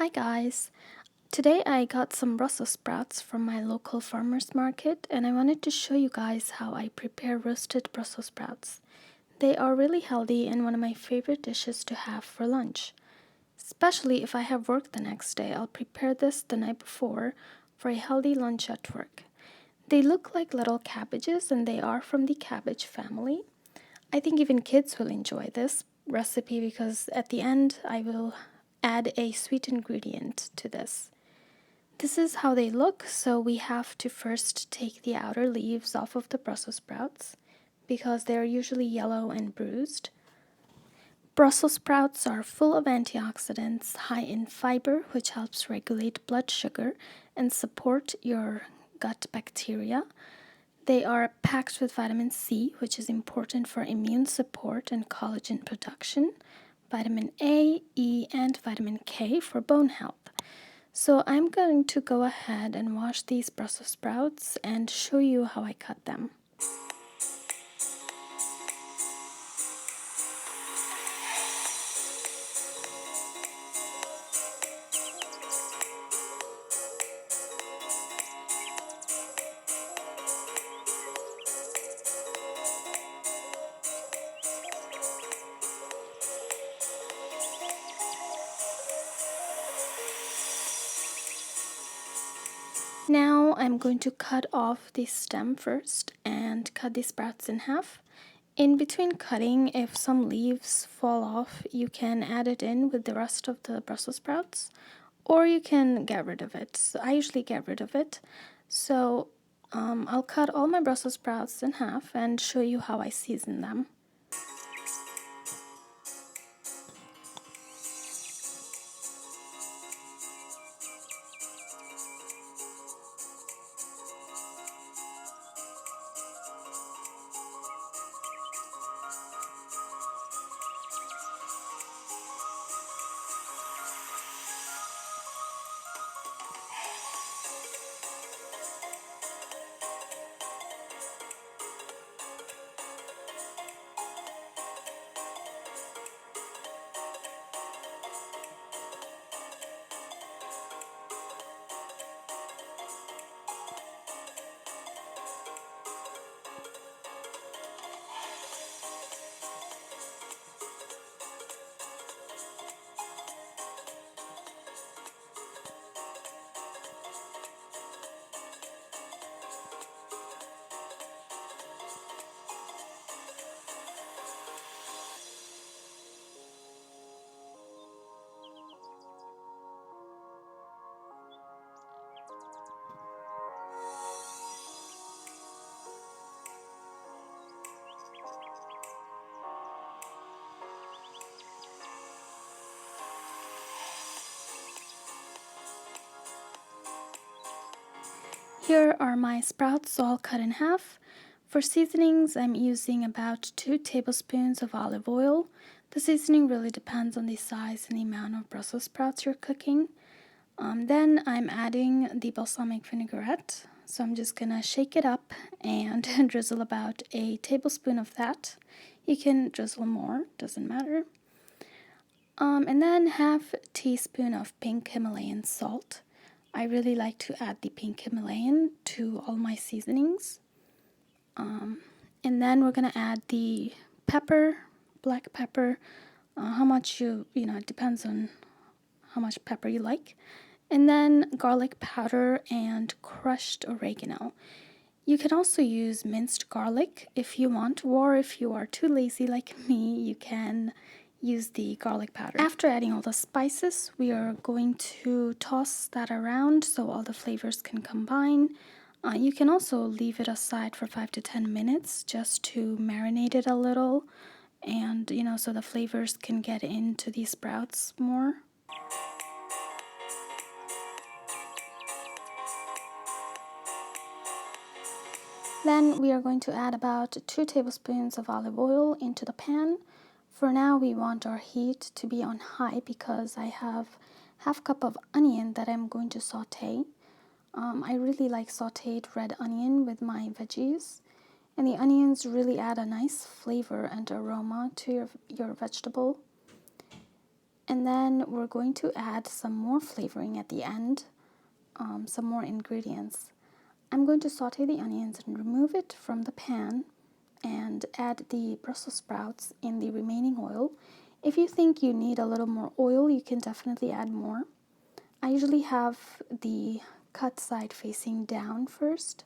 Hi guys! Today I got some Brussels sprouts from my local farmer's market and I wanted to show you guys how I prepare roasted Brussels sprouts. They are really healthy and one of my favorite dishes to have for lunch. Especially if I have work the next day, I'll prepare this the night before for a healthy lunch at work. They look like little cabbages and they are from the cabbage family. I think even kids will enjoy this recipe because at the end I will add a sweet ingredient to this. This is how they look, so we have to first take the outer leaves off of the Brussels sprouts because they're usually yellow and bruised. Brussels sprouts are full of antioxidants, high in fiber, which helps regulate blood sugar and support your gut bacteria. They are packed with vitamin C, which is important for immune support and collagen production, vitamin A, E, and vitamin K for bone health. So I'm going to go ahead and wash these Brussels sprouts and show you how I cut them. Now I'm going to cut off the stem first and cut the sprouts in half. In between cutting, if some leaves fall off, you can add it in with the rest of the Brussels sprouts, or you can get rid of it. So I usually get rid of it. So I'll cut all my Brussels sprouts in half and show you how I season them. Here are my sprouts all cut in half. For seasonings, I'm using about 2 tablespoons of olive oil. The seasoning really depends on the size and the amount of Brussels sprouts you're cooking. Then I'm adding the balsamic vinaigrette. So I'm just gonna shake it up and drizzle about a tablespoon of that. You can drizzle more, doesn't matter. And then half a teaspoon of pink Himalayan salt. I really like to add the pink Himalayan to all my seasonings. And then we're gonna add the pepper, black pepper, how much it depends on how much pepper you like. And then garlic powder and crushed oregano. You can also use minced garlic if you want, or if you are too lazy like me, you can use the garlic powder. After adding all the spices, we are going to toss that around so all the flavors can combine. You can also leave it aside for 5 to 10 minutes just to marinate it a little and, so the flavors can get into these sprouts more. Then we are going to add about 2 tablespoons of olive oil into the pan. For now, we want our heat to be on high because I have half cup of onion that I'm going to saute. I really like sauteed red onion with my veggies, and the onions really add a nice flavor and aroma to your vegetable. And then we're going to add some more flavoring at the end, some more ingredients. I'm going to saute the onions and remove it from the pan and add the Brussels sprouts in the remaining oil. If you think you need a little more oil, you can definitely add more. I usually have the cut side facing down first.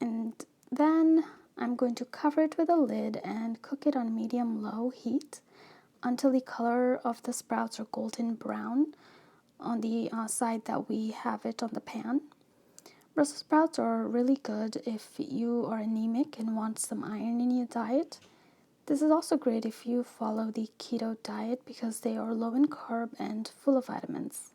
And then I'm going to cover it with a lid and cook it on medium-low heat until the color of the sprouts are golden brown on the side that we have it on the pan. Brussels sprouts are really good if you are anemic and want some iron in your diet. This is also great if you follow the keto diet because they are low in carb and full of vitamins.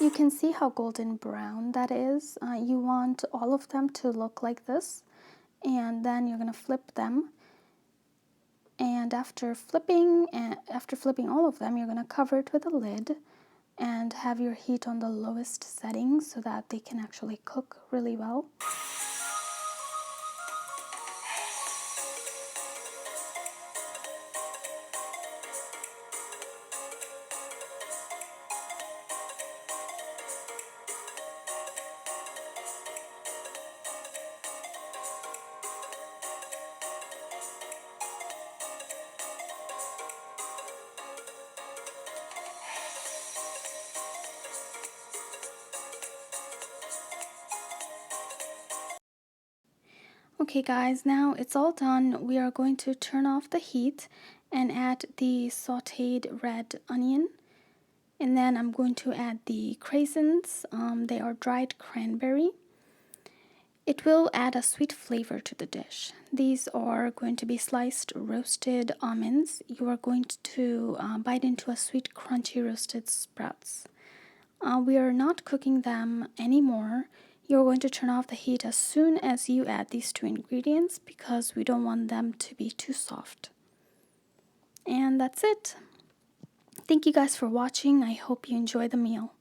You can see how golden brown that is. You want all of them to look like this, and then you're going to flip them. And after flipping all of them, you're going to cover it with a lid and have your heat on the lowest setting so that they can actually cook really well. Okay guys, now it's all done. We are going to turn off the heat and add the sauteed red onion. And then I'm going to add the craisins. They are dried cranberry. It will add a sweet flavor to the dish. These are going to be sliced roasted almonds. You are going to bite into a sweet crunchy roasted sprouts. We are not cooking them anymore. You're going to turn off the heat as soon as you add these two ingredients because we don't want them to be too soft. And that's it. Thank you guys for watching. I hope you enjoy the meal.